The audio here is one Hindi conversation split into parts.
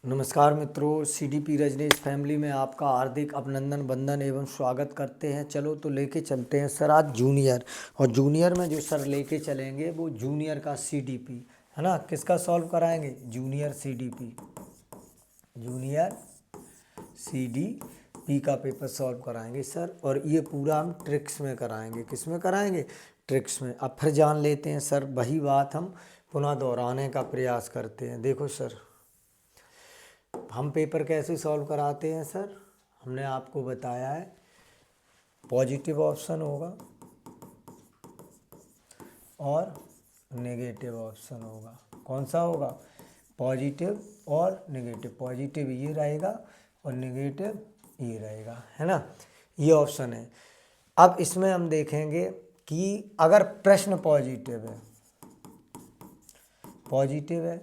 नमस्कार मित्रों, सीडीपी रजनीश फैमिली में आपका हार्दिक अभिनंदन वंदन एवं स्वागत करते हैं। चलो तो लेके चलते हैं सर आज जूनियर। और जूनियर में जो सर लेके चलेंगे वो जूनियर का सीडीपी है ना। किसका सॉल्व कराएंगे? Junior CDP. जूनियर सीडीपी का पेपर सॉल्व कराएंगे सर। और ये पूरा हम ट्रिक्स में कराएंगे। किस में कराएंगे? ट्रिक्स में। अब फिर जान लेते हैं सर, वही बात हम पुनः दोहराने का प्रयास करते हैं। देखो सर, हम पेपर कैसे सॉल्व कराते हैं सर, हमने आपको बताया है पॉजिटिव ऑप्शन होगा और नेगेटिव ऑप्शन होगा। कौन सा होगा? पॉजिटिव और नेगेटिव। पॉजिटिव ये रहेगा और नेगेटिव ये रहेगा, है ना। ये ऑप्शन है। अब इसमें हम देखेंगे कि अगर प्रश्न पॉजिटिव है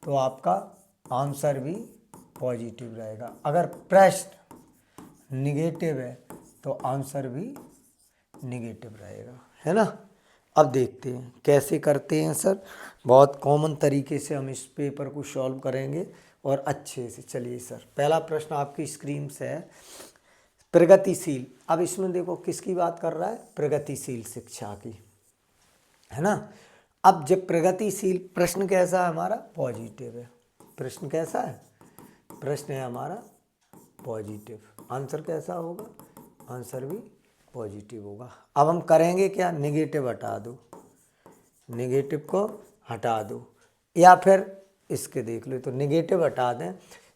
तो आपका आंसर भी पॉजिटिव रहेगा। अगर प्रश्न निगेटिव है तो आंसर भी निगेटिव रहेगा, है ना। अब देखते हैं कैसे करते हैं सर। बहुत कॉमन तरीके से हम इस पेपर को सॉल्व करेंगे और अच्छे से। चलिए सर, पहला प्रश्न आपकी स्क्रीन से है, प्रगतिशील। अब इसमें देखो किसकी बात कर रहा है? प्रगतिशील शिक्षा की, है ना। अब जब प्रगतिशील, प्रश्न कैसा है हमारा? पॉजिटिव है। प्रश्न कैसा है? प्रश्न है हमारा पॉजिटिव। आंसर कैसा होगा? आंसर भी पॉजिटिव होगा। अब हम करेंगे क्या? नेगेटिव हटा दो, नेगेटिव को हटा दो। या फिर इसके देख लो, तो नेगेटिव हटा दें।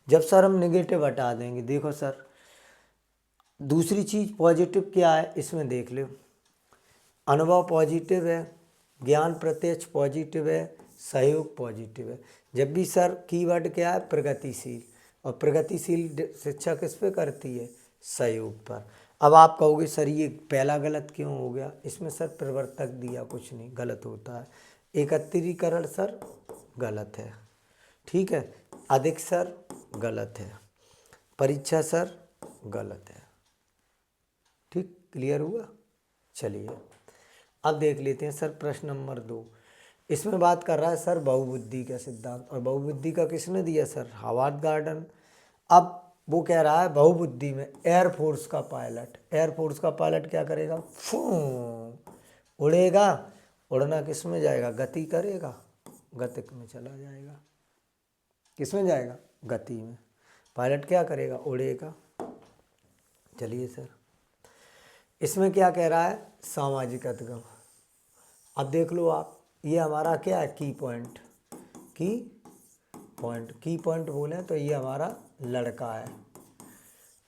जब सर हम नेगेटिव हटा देंगे, देखो सर दूसरी चीज़ पॉजिटिव क्या है इसमें देख लो। अनुभव पॉजिटिव है, ज्ञान प्रत्यक्ष पॉजिटिव है, सहयोग पॉजिटिव है। जब भी सर कीवर्ड क्या है? प्रगतिशील। और प्रगतिशील शिक्षा किस पे करती है? सहयोग पर। अब आप कहोगे सर ये पहला गलत क्यों हो गया? इसमें सर प्रवर्तक दिया कुछ नहीं, गलत होता है। एकत्रीकरण सर गलत है, ठीक है। अधिक सर गलत है, परीक्षा सर गलत है। ठीक, क्लियर हुआ? चलिए अब देख लेते हैं सर प्रश्न नंबर 2। इसमें बात कर रहा है सर बहुबुद्धि का सिद्धांत। और बहुबुद्धि का किसने दिया सर? Howard garden. अब वो कह रहा है बहुबुद्धि में एयरफोर्स का पायलट। एयरफोर्स का पायलट क्या करेगा? फू उड़ेगा। उड़ना किस में जाएगा? गति करेगा, गतिक में चला जाएगा। किस में जाएगा? गति में। पायलट क्या करेगा? उड़ेगा। चलिए सर, इसमें क्या कह रहा है? सामाजिक अधिगम। अब देख लो आप, ये हमारा क्या है? की पॉइंट। की पॉइंट बोले तो ये हमारा लड़का है।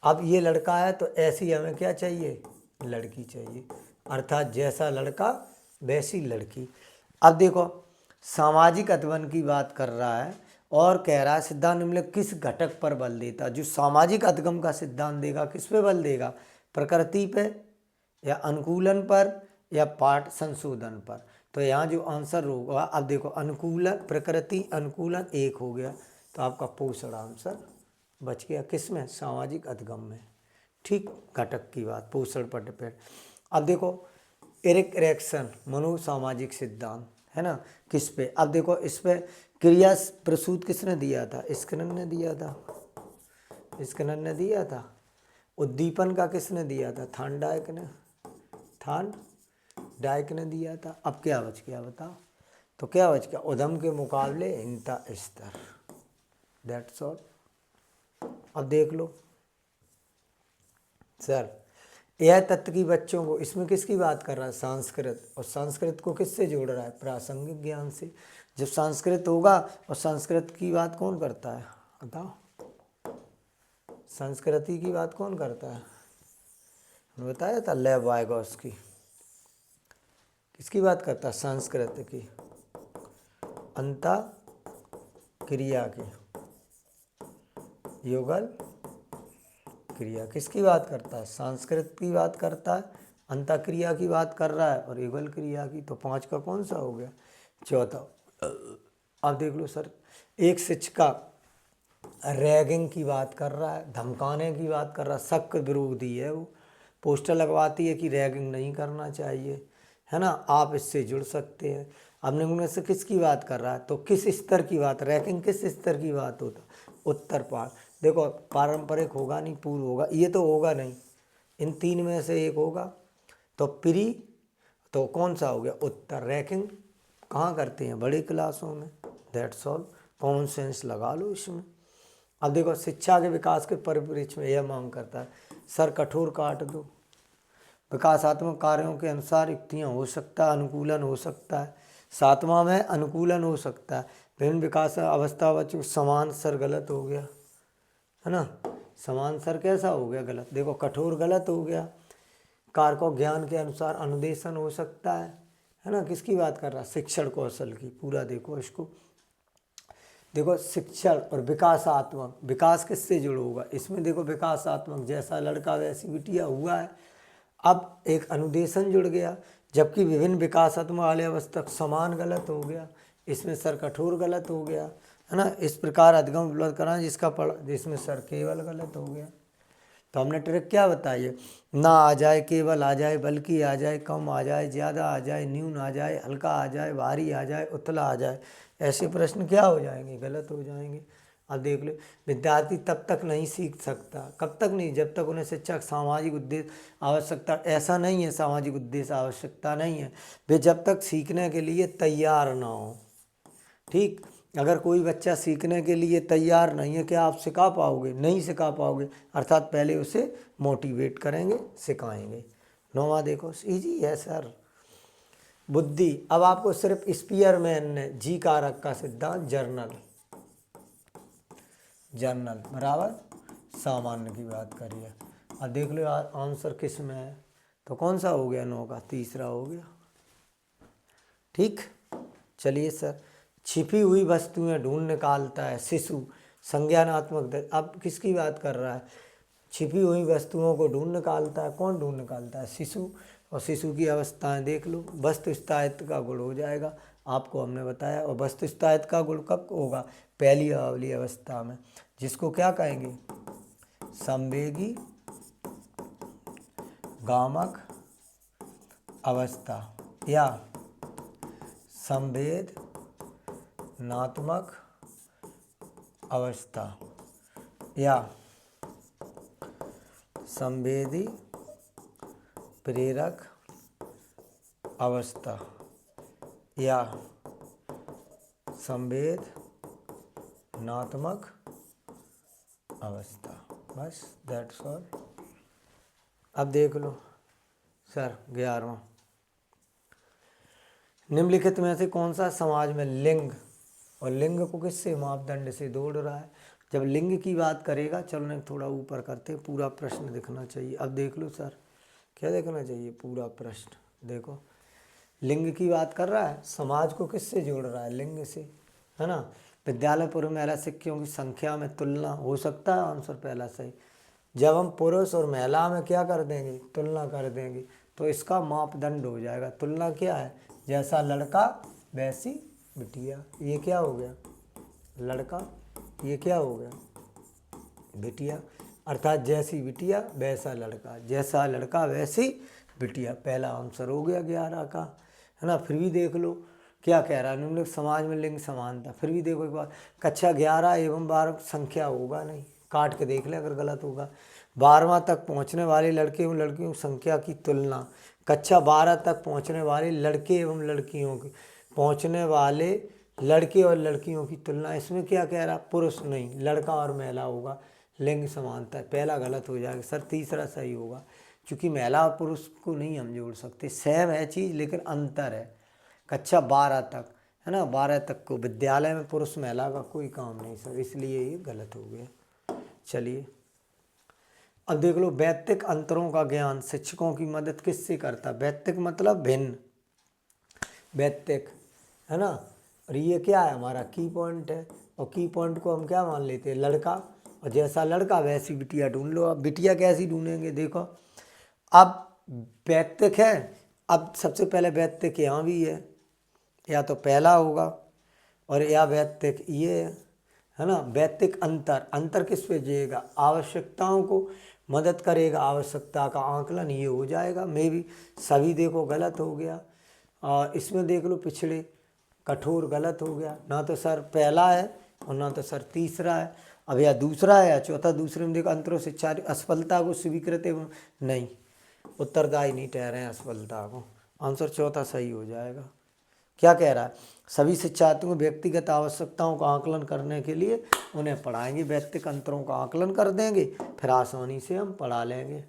अब ये लड़का है तो ऐसी हमें क्या चाहिए? लड़की चाहिए। अर्थात जैसा लड़का वैसी लड़की। अब देखो सामाजिक अधिगम की बात कर रहा है और कह रहा है सिद्धांत निम्नलिखित किस घटक पर बल देता? जो सामाजिक अधिगम का सिद्धांत देगा किस पे बल देगा? प्रकृति पे या अनुकूलन पर या पाठ संशोधन पर। तो यहाँ जो आंसर होगा, अब देखो अनुकूलन, प्रकृति, अनुकूलन एक हो गया, तो आपका पोषण आंसर बच गया। किस में? सामाजिक अधिगम में। ठीक, घटक की बात पोषण पर डिपेंड। अब देखो एरिक एरिक्सन मनोसामाजिक सिद्धांत, है ना, किस पे? अब देखो इस पे क्रिया प्रसूत किसने दिया था? स्किनर ने दिया था। स्किनर ने दिया था। उद्दीपन का किसने दिया था? थार्नडाइक ने। थार्नडाइक ने दिया था। अब क्या बच गया बताओ? तो क्या बच गया? उद्यम के मुकाबले हिंता स्तर। That's all. अब देख लो सर, यह तत्व की बच्चों को, इसमें किसकी बात कर रहा है? संस्कृत। और संस्कृत को किससे जोड़ रहा है? प्रासंगिक ज्ञान से। जब संस्कृत होगा, और संस्कृत की बात कौन करता है बताओ? संस्कृति की बात कौन करता है? बताया था लेव वाइगोस्की। किसकी बात करता है? संस्कृत की, अंतः क्रिया की, युगल क्रिया। किसकी बात करता है? संस्कृत की बात करता है, अंतः क्रिया की बात कर रहा है, और युगल क्रिया की। तो 5 का कौन सा हो गया? चौथा। अब देख लो सर, एक शिक्षिका रैगिंग की बात कर रहा है, धमकाने की बात कर रहा है, सख्त विरोधी है वो। पोस्टर लगवाती है कि रैगिंग नहीं करना चाहिए, है ना, आप इससे जुड़ सकते हैं। अब निम्न में से किसकी बात कर रहा है? तो किस स्तर की बात? रैगिंग किस स्तर की बात होता? उत्तर पार। देखो पारंपरिक होगा नहीं, पूर्व होगा, ये तो होगा नहीं, इन तीन में से एक होगा। तो प्री तो कौन सा हो गया, उत्तर। रैंकिंग कहाँ करते हैं, बड़ी क्लासों में। दैट्स ऑल, कॉमन सेंस लगा लो इसमें। अब देखो शिक्षा के विकास के परिप्रेक्ष्य में यह मांग करता है, सर कठोर काट दो। विकासात्मक कार्यों के अनुसार युक्तियाँ हो सकता है, अनुकूलन हो सकता है। 7वां में अनुकूलन हो सकता है। विभिन्न विकास अवस्था बच्चों समान सर गलत हो गया, है ना। समान सर कैसा हो गया, गलत। देखो कठोर गलत हो गया। कारकों ज्ञान के अनुसार अनुदेशन हो सकता है ना। किसकी बात कर रहा, शिक्षण कौशल की। पूरा देखो इसको, देखो शिक्षण और विकासात्मक, विकास किससे जुड़ा होगा इसमें, देखो विकासात्मक जैसा लड़का वैसी बिटिया हुआ है। अब एक अनुदेशन जुड़ गया, जबकि विभिन्न विकासात्मक वाले अवस्था समान गलत हो गया, इसमें सर कठोर गलत हो गया, है ना। इस प्रकार अधिगम उपलब्ध कराना जिसका पढ़, जिसमें सर केवल गलत हो गया। तो हमने ट्रिक क्या बताई है, ना आ जाए, केवल आ जाए, बल्कि आ जाए, कम आ जाए, ज़्यादा आ जाए, न्यून आ जाए, हल्का आ जाए, भारी आ जाए, उतला आ जाए। ऐसे प्रश्न क्या हो जाएंगे, गलत हो जाएंगे। अब देख लो, विद्यार्थी तब तक नहीं सीख सकता, कब तक नहीं, जब तक उन्हें शिक्षा का सामाजिक उद्देश्य आवश्यकता, ऐसा नहीं है सामाजिक उद्देश्य आवश्यकता नहीं है, वे जब तक सीखने के लिए तैयार ना हो। ठीक, अगर कोई बच्चा सीखने के लिए तैयार नहीं है, क्या आप सिखा पाओगे, नहीं सिखा पाओगे। अर्थात पहले उसे मोटिवेट करेंगे, सिखाएंगे। 9वां देखो, इजी है सर। बुद्धि, अब आपको सिर्फ स्पीयरमैन ने जी कारक का सिद्धांत, जर्नल, जर्नल बराबर सामान्य की बात करी है। अब देख लो यार आंसर किस में है, तो कौन सा हो गया, 9 का तीसरा हो गया। ठीक, चलिए सर। छिपी हुई वस्तुएं ढूंढ निकालता है शिशु, संज्ञानात्मक। अब किसकी बात कर रहा है, छिपी हुई वस्तुओं को ढूंढ निकालता है, कौन ढूंढ निकालता है, शिशु। और शिशु की अवस्थाएं देख लो, वस्तु स्थायित्व का गुण हो जाएगा, आपको हमने बताया। और वस्तु स्थायित्व का गुण कब होगा, पहली अवली अवस्था में, जिसको क्या कहेंगे, संवेगी गामक अवस्था या संवेदनात्मक अवस्था या संवेदी प्रेरक अवस्था या संवेदनात्मक अवस्था, बस दैट्स ऑल। अब देख लो सर 11वां, निम्नलिखित में से कौन सा समाज में लिंग, और लिंग को किससे, मापदंड से जोड़ रहा है। जब लिंग की बात करेगा, चलो ना थोड़ा ऊपर करते, पूरा प्रश्न दिखना चाहिए। अब देख लो सर, क्या देखना चाहिए, पूरा प्रश्न देखो। लिंग की बात कर रहा है, समाज को किससे जोड़ रहा है, लिंग से, है ना। विद्यालय पूर्व महिला शिक्षकों की संख्या में तुलना हो सकता है, आंसर पहला सही। जब हम पुरुष और महिला में क्या कर देंगे, तुलना कर देंगे, तो इसका मापदंड हो जाएगा। तुलना क्या है, जैसा लड़का वैसी बिटिया, ये क्या हो गया, लड़का, ये क्या हो गया, बिटिया। अर्थात जैसी बिटिया वैसा लड़का, जैसा लड़का वैसी बिटिया, पहला आंसर हो गया 11 का, है ना। फिर भी देख लो क्या कह रहा है, निम्नलिखित समाज में लिंग समानता। फिर भी देखो एक बार, कक्षा 11 एवं 12 संख्या होगा नहीं, काट के देख ले अगर गलत होगा। 12वां तक पहुंचने वाले लड़के एवं लड़कियों की संख्या की तुलना, कक्षा 12 तक पहुंचने वाले लड़के एवं लड़कियों की, पहुंचने वाले लड़के और लड़कियों की तुलना, इसमें क्या कह रहा, पुरुष नहीं लड़का और महिला होगा, लिंग समानता। पहला गलत हो जाएगा सर, तीसरा सही होगा, क्योंकि महिला और पुरुष को नहीं हम जोड़ सकते, सेम है चीज़ लेकिन अंतर है। कक्षा 12 तक, है ना, 12 तक को विद्यालय में पुरुष महिला का कोई काम नहीं सर, इसलिए ये गलत हो गया। चलिए अब देख लो, वैयक्तिक अंतरों का ज्ञान शिक्षकों की मदद किससे करता, वैयक्तिक मतलब भिन्न, वैयक्तिक, है ना। और ये क्या है, हमारा की पॉइंट है, और की पॉइंट को हम क्या मान लेते हैं, लड़का, और जैसा लड़का वैसी बिटिया ढूंढ लो। अब बिटिया कैसी ढूंढेंगे, देखो अब वैयक्तिक है, अब सबसे पहले वैयक्तिक यहाँ भी है, या तो पहला होगा, और या वैयक्तिक ये है ना। वैयक्तिक अंतर, अंतर किस पे जाएगा, आवश्यकताओं को मदद करेगा, आवश्यकता का आंकलन, ये हो जाएगा। मे भी सभी देखो गलत हो गया, और इसमें देख लो पिछड़े, कठोर गलत हो गया, ना तो सर पहला है और ना तो सर तीसरा है। अब या दूसरा है या चौथा। दूसरे में देखो अंतरों शिक्षा असफलता को स्वीकृत एवं नहीं, उत्तरदायी नहीं ठहरे हैं असफलता को। आंसर चौथा सही हो जाएगा। क्या कह रहा है, सभी शिक्षार्थियों को व्यक्तिगत आवश्यकताओं का आकलन करने के लिए उन्हें पढ़ाएंगे, व्यक्तिगत अंतरों का आकलन कर देंगे, फिर आसानी से हम पढ़ा लेंगे।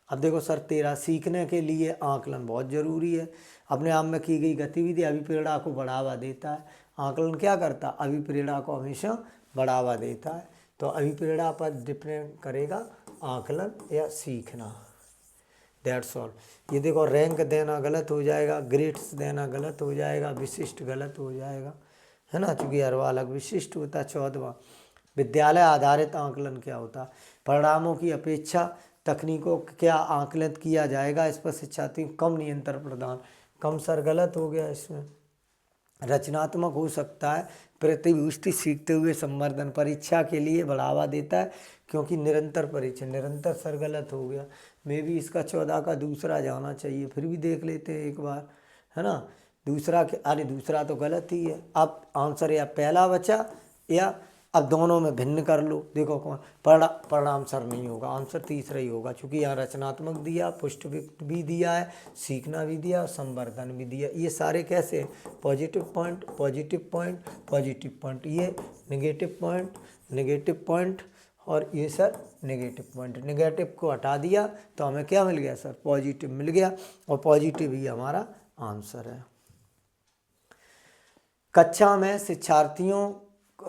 अब देखो सर 13, सीखने के लिए आकलन बहुत ज़रूरी है। अपने आप में की गई गतिविधि अभिप्रेरणा को बढ़ावा देता है। आकलन क्या करता है, अभिप्रेरणा को हमेशा बढ़ावा देता है। तो अभिप्रेरणा पर डिपेंड करेगा आकलन या सीखना। That's all. ये देखो रैंक देना गलत हो जाएगा, ग्रेड्स देना गलत हो जाएगा, विशिष्ट गलत हो जाएगा, है ना, चूँकि हर अलग विशिष्ट होता है। 14वां, विद्यालय आधारित आकलन क्या होता है, परिणामों की अपेक्षा तकनीकों क्या आकलित किया जाएगा, इस पर शिक्षार्थी कम नियंत्रण प्रदान। कम सर गलत हो गया इसमें। रचनात्मक हो सकता है, प्रतिपुष्टि सीखते हुए संवर्धन, परीक्षा के लिए बढ़ावा देता है क्योंकि निरंतर परीक्षा, निरंतर सर गलत हो गया। मे भी इसका 14 का दूसरा जाना चाहिए, फिर भी देख लेते हैं एक बार, है ना। दूसरा के अरे दूसरा तो गलत ही है। अब आंसर या पहला बचा या अब दोनों में भिन्न कर लो। देखो कौन परिणाम सर नहीं होगा, आंसर तीसरा ही होगा, क्योंकि यहाँ रचनात्मक दिया, पुष्ट भी दिया है, सीखना भी दिया और संवर्धन भी दिया। ये सारे कैसे, positive point, positive point, positive point, ये नेगेटिव पॉइंट, नेगेटिव पॉइंट और ये सर नेगेटिव पॉइंट। नेगेटिव को हटा दिया तो हमें क्या मिल गया सर, पॉजिटिव मिल गया, और पॉजिटिव ही हमारा आंसर है। कक्षा में शिक्षार्थियों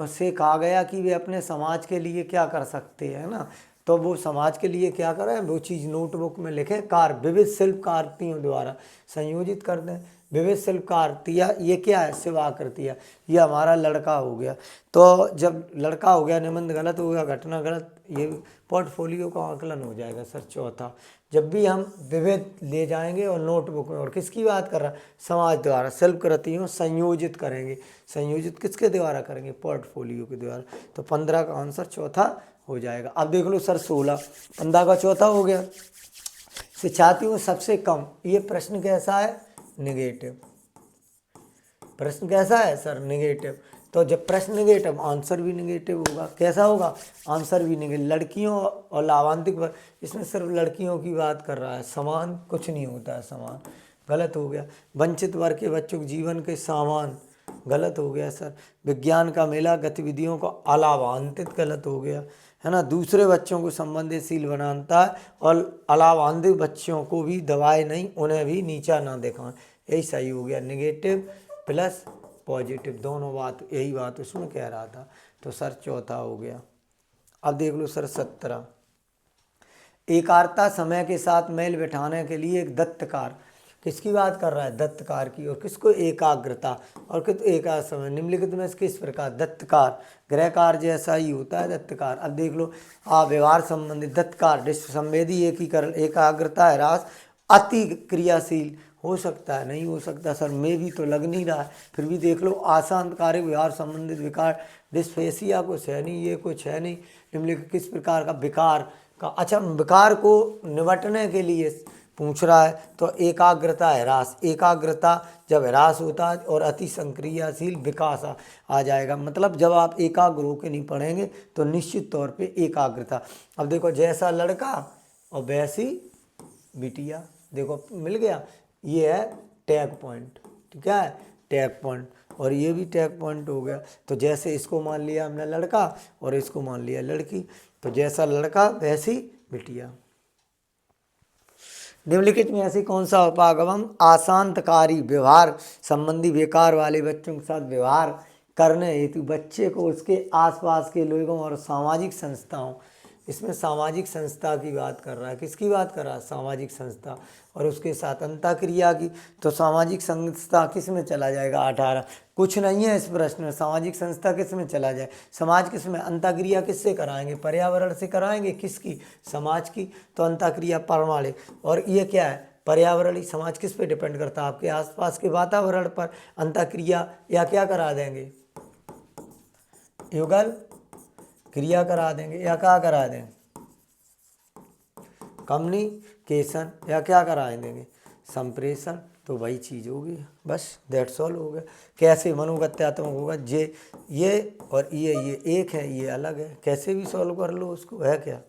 से कहा गया कि वे अपने समाज के लिए क्या कर सकते हैं ना, तो वो समाज के लिए क्या करें, वो चीज़ नोटबुक में लिखें। कार्य विविध शिल्पकारियों द्वारा संयोजित कर दें। विविध शिल्पकारियाँ ये क्या है, शिवाकृतियाँ। ये हमारा लड़का हो गया, तो जब लड़का हो गया, निबंध गलत हो गया, घटना गलत, ये पोर्टफोलियो का आकलन हो जाएगा सर चौथा। जब भी हम विविध ले जाएंगे और नोटबुक में, और किसकी बात कर रहा है, समाज द्वारा शिल्पकृतियों संयोजित करेंगे। संयोजित किसके द्वारा करेंगे, पोर्टफोलियो के द्वारा। तो 15 का आंसर चौथा हो जाएगा। अब देख लो सर 16, 15 का चौथा हो गया। शिक्षार्थियों में सबसे कम, ये प्रश्न कैसा है, निगेटिव। प्रश्न कैसा है सर, निगेटिव। तो जब प्रश्न निगेटिव, आंसर भी निगेटिव होगा। कैसा होगा, आंसर भी निगेटिव। लड़कियों और लाभांतिक, इसमें सिर्फ लड़कियों की बात कर रहा है, समान कुछ नहीं होता है, समान गलत हो गया। वंचित वर्ग के बच्चों के जीवन के सामान, गलत हो गया सर। विज्ञान का मेला गतिविधियों को अलाभान्वित, गलत हो गया, है ना। दूसरे बच्चों को संबंधितशील बनाता है और अलाभान्वित बच्चों को भी दबाए नहीं, उन्हें भी नीचा ना दिखाएं, यही सही हो गया। नेगेटिव प्लस पॉजिटिव दोनों बात, यही बात उसमें कह रहा था, तो सर चौथा हो गया। अब देख लो सर 17, एकाग्रता समय के साथ मेल बिठाने के लिए एक दत्तकार, किसकी बात कर रहा है, दत्तकार की। और किसको, एकाग्रता, और किस एकाग्र समय, निम्नलिखित में किस प्रकार, दत्तकार गृहकार जैसा ही होता है दत्तकार। अब देख लो व्यवहार संबंधी दत्तकार, विश्व संवेदी एकीकरण, एकाग्रता ह्रास, अति क्रियाशील, हो सकता है, नहीं हो सकता सर, में भी तो लग नहीं रहा है, फिर भी देख लो आशांतकारी व्यवहार संबंधित विकार, डिस्फेसिया कुछ है नहीं, ये कुछ है नहीं। निम्नलिखित किस प्रकार का विकार का, अच्छा विकार को निपटने के लिए पूछ रहा है, तो एकाग्रता ह्रास, एकाग्रता जब ह्रास होता है और अति संक्रियाशील विकास आ जाएगा। मतलब जब आप एकाग्र होकर नहीं पढ़ेंगे तो निश्चित तौर पे एकाग्रता। अब देखो जैसा लड़का और वैसी बिटिया, देखो मिल गया, ये है टैग पॉइंट, ठीक है, टैग पॉइंट, और ये भी टैग पॉइंट हो गया। तो जैसे इसको मान लिया हमने लड़का और इसको मान लिया लड़की, तो जैसा लड़का वैसी बिटिया। निम्नलिखित में ऐसी कौन सा उपागम अशांतकारी व्यवहार संबंधी बेकार वाले बच्चों के साथ व्यवहार करने हेतु बच्चे को उसके आसपास के लोगों और सामाजिक संस्थाओं, इसमें सामाजिक संस्था की बात कर रहा है, किसकी बात कर रहा है, सामाजिक संस्था, और उसके साथ अंतःक्रिया की। तो सामाजिक संस्था किस में चला जाएगा, 18, कुछ नहीं है इस प्रश्न में। सामाजिक संस्था किस में चला जाए, समाज किस में, अंतःक्रिया किससे कराएंगे, पर्यावरण से कराएंगे, किसकी, समाज की। तो अंतःक्रिया परमाणु, और ये क्या है, पर्यावरणीय। समाज किस पे डिपेंड करता है, आपके आसपास के वातावरण पर। अंतःक्रिया या क्या करा देंगे, युगल क्रिया करा देंगे, या क्या करा देंगे, कम्युनिकेशन, या क्या करा देंगे, संप्रेषण। तो वही चीज़ होगी, बस दैट्स ऑल हो गया। कैसे मनोगत्यात्मक होगा, ये और ये एक है, ये अलग है, कैसे भी सॉल्व कर लो उसको, है क्या।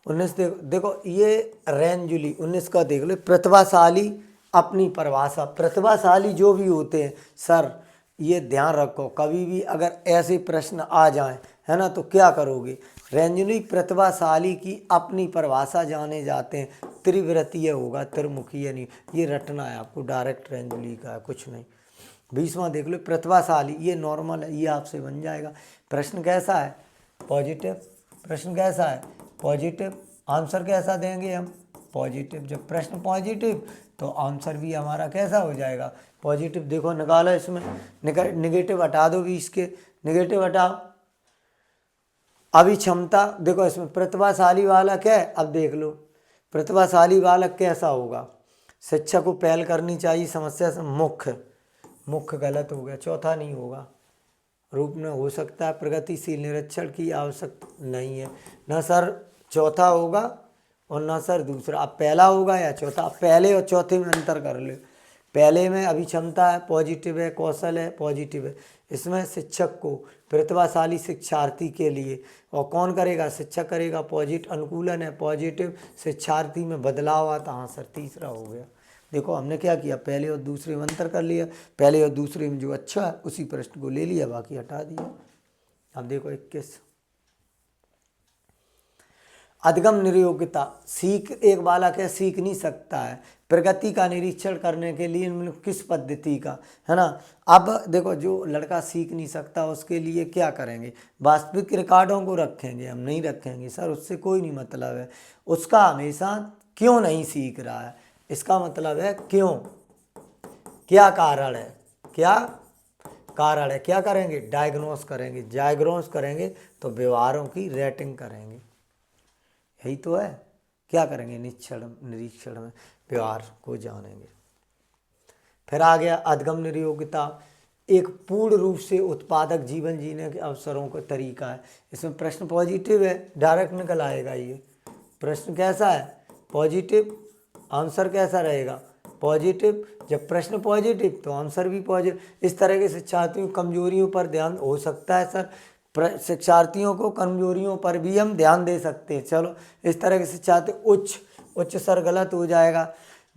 19 देखो ये रेंजुली 19 का देख लो, प्रतिभाशाली अपनी परिभाषा। प्रतिभाशाली जो भी होते हैं सर, ये ध्यान रखो, कभी भी अगर ऐसे प्रश्न आ जाएं, है ना, तो क्या करोगे। रेंजुली प्रतिभाशाली की अपनी परिभाषा जाने जाते हैं, त्रिवृत्तीय होगा, त्रिमुखीय नहीं, ये रटना है आपको, डायरेक्ट रेंजुली का है, कुछ नहीं। 20वां देख लो, प्रतिभाशाली, ये नॉर्मल है, ये आपसे बन जाएगा। प्रश्न कैसा है, पॉजिटिव। प्रश्न कैसा है, पॉजिटिव। आंसर कैसा देंगे हम, पॉजिटिव। जब प्रश्न पॉजिटिव तो आंसर भी हमारा कैसा हो जाएगा, पॉजिटिव। देखो निकालो इसमें, निगेटिव हटा दो 20 के, निगेटिव हटाओ। अभी क्षमता देखो इसमें प्रतिभाशाली वाला क्या है, अब देख लो प्रतिभाशाली वाला कैसा होगा। शिक्षा को पहल करनी चाहिए समस्या से, मुख्य गलत हो गया, चौथा नहीं होगा। रूप में हो सकता है, प्रगतिशील निरीक्षण की आवश्यकता नहीं है ना सर, चौथा होगा और ना सर दूसरा। अब पहला होगा या चौथा, अब पहले और चौथे में अंतर कर लो। पहले में अभी क्षमता है, पॉजिटिव है, कौशल है, पॉजिटिव है। इसमें शिक्षक को, प्रतिभाशाली शिक्षार्थी के लिए, और कौन करेगा, शिक्षक करेगा, पॉजिटिव अनुकूलन है, पॉजिटिव शिक्षार्थी में बदलाव आता, हाँ सर तीसरा हो गया। देखो हमने क्या किया, पहले और दूसरे में अंतर कर लिया, पहले और दूसरे में जो अच्छा है उसी प्रश्न को ले लिया, बाकी हटा दिया। अब देखो 21, अधिगम नियोग्यता, सीख, एक बालक है सीख नहीं सकता है, प्रगति का निरीक्षण करने के लिए किस पद्धति का, है ना। अब देखो जो लड़का सीख नहीं सकता उसके लिए क्या करेंगे, वास्तविक रिकॉर्डों को रखेंगे, हम नहीं रखेंगे सर, उससे कोई नहीं मतलब है। उसका हमेशा क्यों नहीं सीख रहा है, इसका मतलब है क्यों, क्या कारण है, क्या कारण है, क्या करेंगे, डायग्नोस करेंगे, डायग्नोस करेंगे तो व्यवहारों की रेटिंग करेंगे, यही तो है। क्या करेंगे, निरीक्षण में व्यवहार को जानेंगे। फिर आ गया अधिगम नियोग्यता, एक पूर्ण रूप से उत्पादक जीवन जीने के अवसरों का तरीका है। इसमें प्रश्न पॉजिटिव है, डायरेक्ट निकल आएगा ये प्रश्न कैसा है, पॉजिटिव, आंसर कैसा रहेगा, पॉजिटिव। जब प्रश्न पॉजिटिव तो आंसर भी पॉजिटिव। इस तरह के शिक्षार्थियों कमजोरियों पर ध्यान हो सकता है सर, शिक्षार्थियों को कमजोरियों पर भी हम ध्यान दे सकते हैं। चलो इस तरह के शिक्षार्थी उच्च सर गलत हो जाएगा।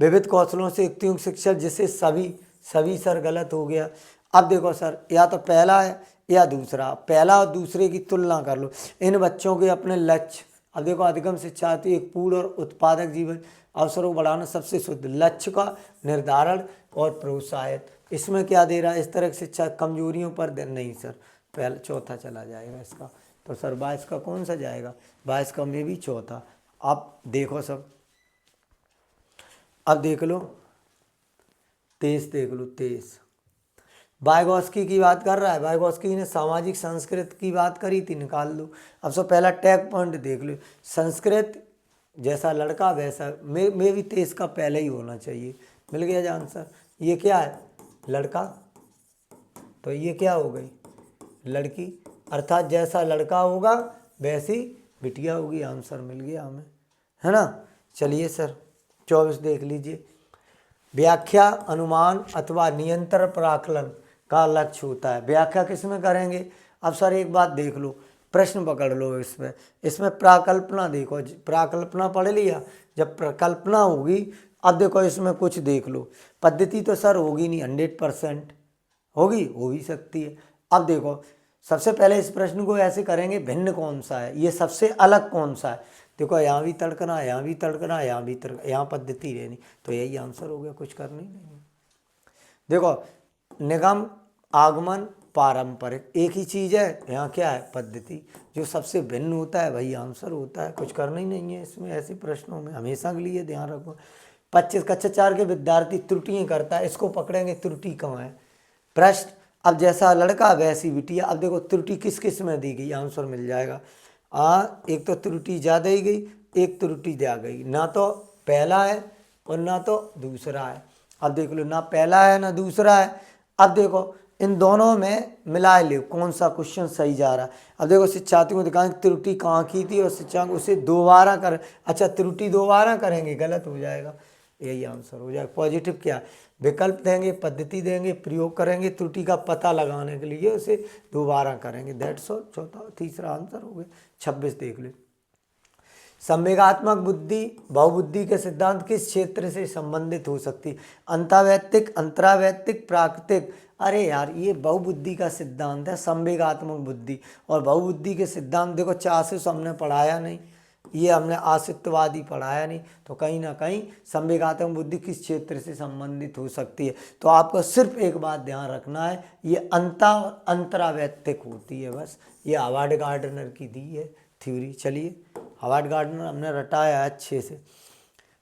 विविध कौशलों से युक्तियों शिक्षा, जिससे सभी सर गलत हो गया। अब देखो सर, या तो पहला है या दूसरा, पहला और दूसरे की तुलना कर लो। इन बच्चों के अपने लक्ष्य, अब देखो अधिगम शिक्षार्थी एक पूर्ण और उत्पादक जीवन अवसरों को बढ़ाना सबसे शुद्ध लक्ष्य का निर्धारण और प्रोत्साहित, इसमें क्या दे रहा है, इस तरह की शिक्षा कमजोरियों पर नहीं सर, पहला चौथा चला जाएगा इसका। तो सर 22 का कौन सा जाएगा, 22 का में भी चौथा। अब देखो सब, अब देख लो 23, देख लो 23, वाइगोस्की की बात कर रहा है। वाइगोस्की ने सामाजिक संस्कृत की बात करी थी, निकाल लो। अब सब पहला टैग पॉइंट देख लो, संस्कृत जैसा लड़का वैसा, में भी 23 का पहले ही होना चाहिए, मिल गया आंसर। ये क्या है, लड़का, तो ये क्या हो गई, लड़की, अर्थात जैसा लड़का होगा वैसी बिटिया होगी, आंसर मिल गया हमें, है ना। चलिए सर 24 देख लीजिए, व्याख्या, अनुमान अथवा नियंत्रण प्राकलन का लक्ष्य होता है। व्याख्या किस में करेंगे, अब सर एक बात देख लो, प्रश्न पकड़ लो इसमें प्राकल्पना देखो, प्राकल्पना पढ़ लिया, जब प्रकल्पना होगी, अब देखो इसमें कुछ देख लो, पद्धति तो सर होगी नहीं, 100% होगी, हो भी सकती है। अब देखो सबसे पहले इस प्रश्न को ऐसे करेंगे, भिन्न कौन सा है, ये सबसे अलग कौन सा है। देखो यहाँ भी तड़कना, यहाँ भी तड़कना, यहाँ भी तड़कना, यहाँ पद्धति रहनी, तो यही आंसर हो गया, कुछ करना ही नहीं। देखो निगम, आगमन, पारंपरिक, एक ही चीज़ है, यहाँ क्या है, पद्धति। जो सबसे भिन्न होता है वही आंसर होता है, कुछ करना ही नहीं है इसमें। ऐसे प्रश्नों में हमेशा के लिए ध्यान रखो। 25 कक्षा 4 के विद्यार्थी त्रुटियाँ करता है, इसको पकड़ेंगे, त्रुटि कहाँ है। प्रश्न, अब जैसा लड़का वैसी बिटिया, अब देखो त्रुटि किस किस में दी गई, आंसर मिल जाएगा। एक तो त्रुटि ज़्यादा ही गई, एक त्रुटि दिया गई, ना तो पहला है और ना तो दूसरा है। अब देख लो, ना पहला है ना दूसरा है। अब देखो इन दोनों में मिला लो कौन सा क्वेश्चन सही जा रहा है। अब देखो शिक्षार्थियों को दिखाएंगे त्रुटि कहाँ की थी और शिक्षार्थियों उसे दोबारा कर, अच्छा त्रुटि दोबारा करेंगे, गलत हो जाएगा। यही आंसर हो जाएगा। पॉजिटिव क्या है, विकल्प देंगे, पद्धति देंगे, प्रयोग करेंगे, त्रुटि का पता लगाने के लिए उसे दोबारा करेंगे। That's all. चौथा तीसरा आंसर हो गया। 26 देख ले। संवेगात्मक बुद्धि बहुबुद्धि के सिद्धांत किस क्षेत्र से संबंधित हो सकती है? अंतर्वैयक्तिक, अंतरावैयक्तिक, प्राकृतिक। अरे यार, ये बहुबुद्धि का सिद्धांत है, संवेगात्मक बुद्धि। और बहुबुद्धि के सिद्धांत देखो, चासिस हमने पढ़ाया नहीं, ये हमने आश्रितवादी पढ़ाया नहीं, तो कहीं ना कहीं संवेगात्मक बुद्धि किस क्षेत्र से संबंधित हो सकती है? तो आपको सिर्फ एक बात ध्यान रखना है, ये अंतरावैयक्तिक होती है बस। ये हावर्ड गार्डनर की दी है थ्योरी। चलिए, हावर्ड गार्डनर हमने रटाया है अच्छे से।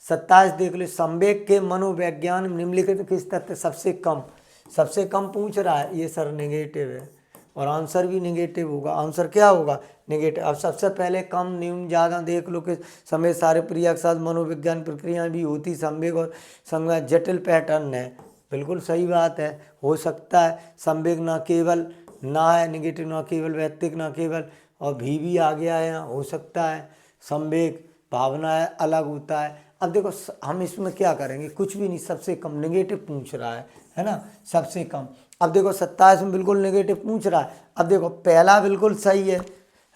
27 देख लो। संवेग के मनोविज्ञान निम्नलिखित किस तथ्य सबसे कम पूछ रहा है? ये सर नेगेटिव है, और आंसर भी नेगेटिव होगा। आंसर क्या होगा? नेगेटिव। अब सबसे पहले कम, न्यून, ज़्यादा देख लो कि संवेग सारे क्रिया के साथ मनोविज्ञान प्रक्रियाएं भी होती। संवेग और संवेग जटिल पैटर्न है, बिल्कुल सही बात है। हो सकता है संवेग ना केवल ना है नेगेटिव, ना केवल वैयक्तिक, ना केवल, और भी आ गया है यहाँ। हो सकता है संवेग भावना है, अलग होता है। अब देखो हम इसमें क्या करेंगे, कुछ भी नहीं, सबसे कम नेगेटिव पूछ रहा है ना, सबसे कम। अब देखो 27 में बिल्कुल नेगेटिव पूछ रहा है। अब देखो पहला बिल्कुल सही है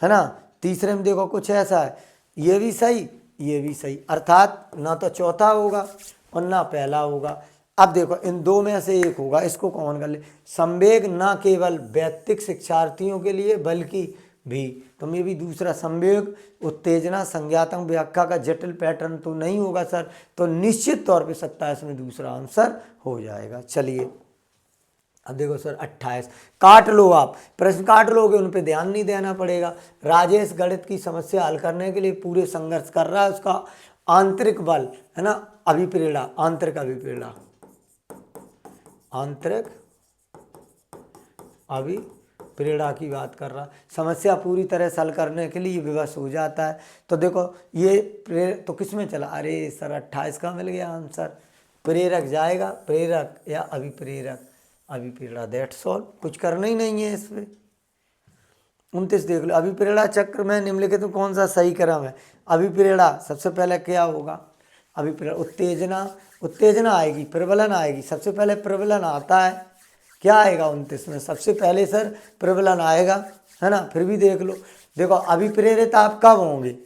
ना, तीसरे में देखो कुछ ऐसा है, ये भी सही, ये भी सही, अर्थात ना तो चौथा होगा और ना पहला होगा। अब देखो इन दो में से एक होगा, इसको कौन कर ले? संवेग न केवल वैयक्तिक शिक्षार्थियों के लिए बल्कि भी, तो मैं भी दूसरा संवेग उत्तेजना संज्ञात्मक व्याख्या का जटिल पैटर्न तो नहीं होगा सर, तो निश्चित तौर पे 27 में दूसरा आंसर हो जाएगा। चलिए अब देखो सर 28 काट लो, आप प्रश्न काट लोगे, उन पे ध्यान नहीं देना पड़ेगा। राजेश गणित की समस्या हल करने के लिए पूरे संघर्ष कर रहा है, उसका आंतरिक बल है ना, अभिप्रेरणा, आंतरिक अभिप्रेरणा, आंतरिक अभिप्रेरणा की बात कर रहा। समस्या पूरी तरह से हल करने के लिए विवश हो जाता है। तो देखो ये तो किस में चला? अरे सर 28 का मिल गया आंसर। प्रेरक जाएगा, प्रेरक या अभिप्रेरक, अभिप्रेरणा। दैट्स ऑल, कुछ करना ही नहीं है इसमें। 29 देख लो। अभिप्रेरणा चक्र में निम्नलिखित में कौन सा सही क्रम है? अभिप्रेरणा सबसे पहले क्या होगा? अभिप्रेरणा उत्तेजना, उत्तेजना आएगी, प्रबलन आएगी। सबसे पहले प्रबलन आता है, क्या आएगा 29 में? सबसे पहले सर प्रबलन आएगा, है ना। फिर भी देख लो, देखो अभिप्रेरित आप कब होंगे?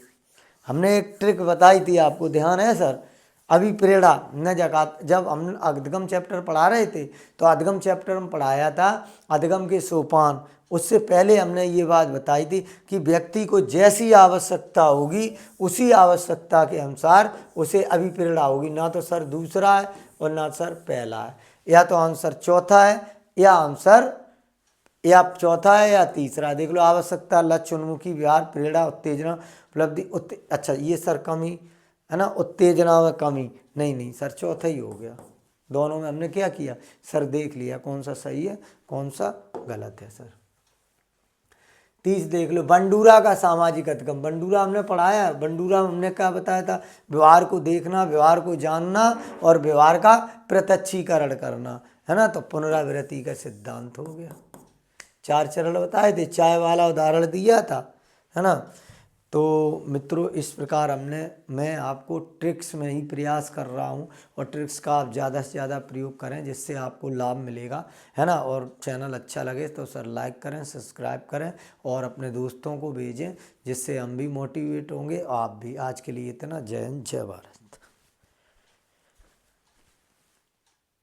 हमने एक ट्रिक बताई थी आपको, ध्यान है सर? अभिप्रेरणा न जब हम अधिगम चैप्टर पढ़ा रहे थे, तो अधिगम चैप्टर में पढ़ाया था अधिगम के सोपान। उससे पहले हमने ये बात बताई थी कि व्यक्ति को जैसी आवश्यकता होगी उसी आवश्यकता के अनुसार उसे अभिप्रेरणा होगी। ना तो सर दूसरा है और ना सर पहला है, या तो आंसर चौथा है या आंसर या चौथा है या तीसरा। देख लो, आवश्यकता, लक्ष्य, उन्मुखी व्यवहार, प्रेरणा, उत्तेजना, उपलब्धि, अच्छा ये सर कमी है ना, उत्तेजना में कमी, नहीं सर चौथा ही हो गया। दोनों में हमने क्या किया सर, देख लिया कौन सा सही है कौन सा गलत है सर। 30 देख लो। बंडूरा का सामाजिक अधिगम, बंडूरा हमने पढ़ाया है। बंडूरा में हमने क्या बताया था? व्यवहार को देखना, व्यवहार को जानना और व्यवहार का प्रत्यक्षीकरण करना, है ना। तो पुनरावृत्ति का सिद्धांत हो गया। 4 चरण बताए थे, चाय वाला उदाहरण दिया था, है ना। तो मित्रों इस प्रकार मैं आपको ट्रिक्स में ही प्रयास कर रहा हूँ, और ट्रिक्स का आप ज़्यादा से ज़्यादा प्रयोग करें जिससे आपको लाभ मिलेगा, है ना। और चैनल अच्छा लगे तो सर लाइक करें, सब्सक्राइब करें और अपने दोस्तों को भेजें, जिससे हम भी मोटिवेट होंगे, आप भी। आज के लिए इतना। जय हिंद, जय भारत।